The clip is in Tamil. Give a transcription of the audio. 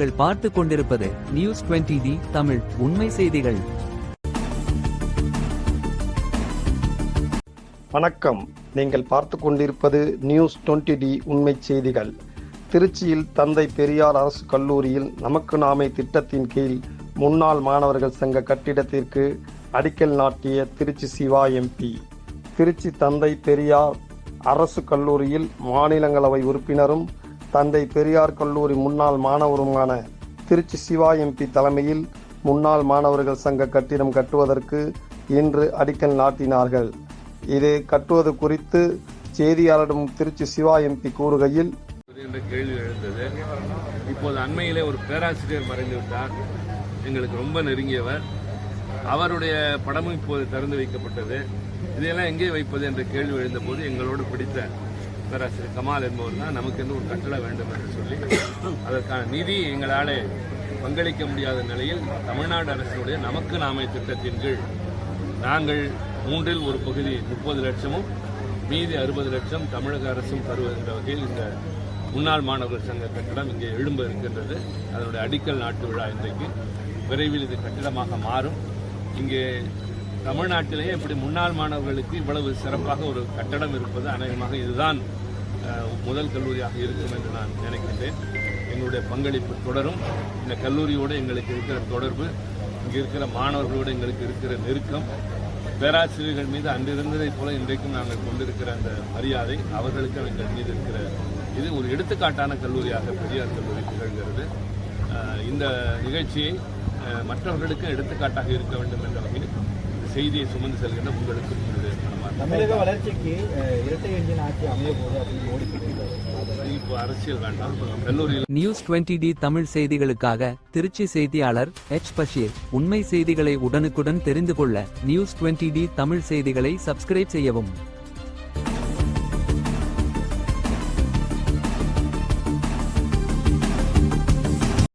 நீங்கள் பார்த்து கொண்டிருப்பது நியூஸ் 20D தமிழ் உண்மை செய்திகள். வணக்கம். நீங்கள் பார்த்து கொண்டிருப்பது நியூஸ் 20D உண்மை செய்திகள். திருச்சியில் தந்தை பெரியார் அரசு கல்லூரியில் நமக்கு நாமே திட்டத்தின் கீழ் முன்னாள் மாணவர்கள் சங்க கட்டிடத்திற்கு அடிக்கல் நாட்டிய திருச்சி சிவா எம்பி. திருச்சி தந்தை பெரியார் அரசு கல்லூரியில் மாநிலங்களவை உறுப்பினரும் தந்தை பெரியார் கல்லூரி முன்னாள் மாணவருமான திருச்சி சிவா எம்பி தலைமையில் முன்னாள் மாணவர்கள் சங்க கட்டிடம் கட்டுவதற்கு இன்று அடிக்கல் நாட்டினார்கள். இது கட்டுவது குறித்து செய்தியாளரிடம் திருச்சி சிவா எம்பி கூறுகையில், என்ற கேள்வி எழுந்தது. இப்போது அண்மையிலே ஒரு பேராசிரியர் மறைந்துவிட்டார். எங்களுக்கு ரொம்ப நெருங்கியவர். அவருடைய படமும் இப்போது திறந்து வைக்கப்பட்டது. இதையெல்லாம் எங்கே வைப்பது என்ற கேள்வி எழுந்தபோது எங்களோடு பிடித்த பேராசிரியர் கமால் என்பவர் தான் நமக்கு என்று ஒரு கட்டடம் வேண்டும் என்று சொல்லி அதற்கான நிதி எங்களாலே பங்களிக்க முடியாத நிலையில் தமிழ்நாடு அரசினுடைய நமக்கு நாமே திட்டத்தின் கீழ் நாங்கள் மூன்றில் ஒரு பகுதி 30 லட்சமும் மீதி 60 லட்சம் தமிழக அரசும் தருவதென்ற வகையில் இந்த முன்னாள் மாணவர்கள் சங்க கட்டடம் இங்கே எழும்ப இருக்கின்றது. அதனுடைய அடிக்கல் நாட்டு விழா இன்றைக்கு. விரைவில் இது கட்டிடமாக மாறும். இங்கே தமிழ்நாட்டிலேயே இப்படி முன்னாள் மாணவர்களுக்கு இவ்வளவு சிறப்பாக ஒரு கட்டடம் இருப்பது அநேகமாக இதுதான் முதல் கல்லூரியாக இருக்கும் என்று நான் நினைக்கின்றேன். எங்களுடைய பங்களிப்பு தொடரும். இந்த கல்லூரியோடு எங்களுக்கு இருக்கிற தொடர்பு, இங்கே இருக்கிற மாணவர்களோடு எங்களுக்கு இருக்கிற நெருக்கம், பேராசிரியர்கள் மீது அன்றிருந்ததைப் போல இன்றைக்கும் நாங்கள் கொண்டிருக்கிற அந்த மரியாதை, அவர்களுக்கு எங்கள் மீது இருக்கிற இது ஒரு எடுத்துக்காட்டான கல்லூரியாக பெரியார் கல்லூரி திகழ்கிறது. இந்த நிகழ்ச்சியை மற்றவர்களுக்கு எடுத்துக்காட்டாக இருக்க வேண்டும் என்ற வகையில் செய்தியை சுமந்து செல்கின்ற உங்களுக்கு தமிழக வளர்ச்சிக்கு இரட்டை என்ஜின் ஆட்சி அமைய போது அப்படின்னு இப்போ அரசியல் வேண்டாம். கல்லூரியில் நியூஸ் 20D தமிழ் செய்திகளுக்காக திருச்சி செய்தியாளர் H. பஷீர். உண்மை செய்திகளை உடனுக்குடன் தெரிந்து கொள்ள நியூஸ் 20D தமிழ் செய்திகளை சப்ஸ்கிரைப் செய்யவும்.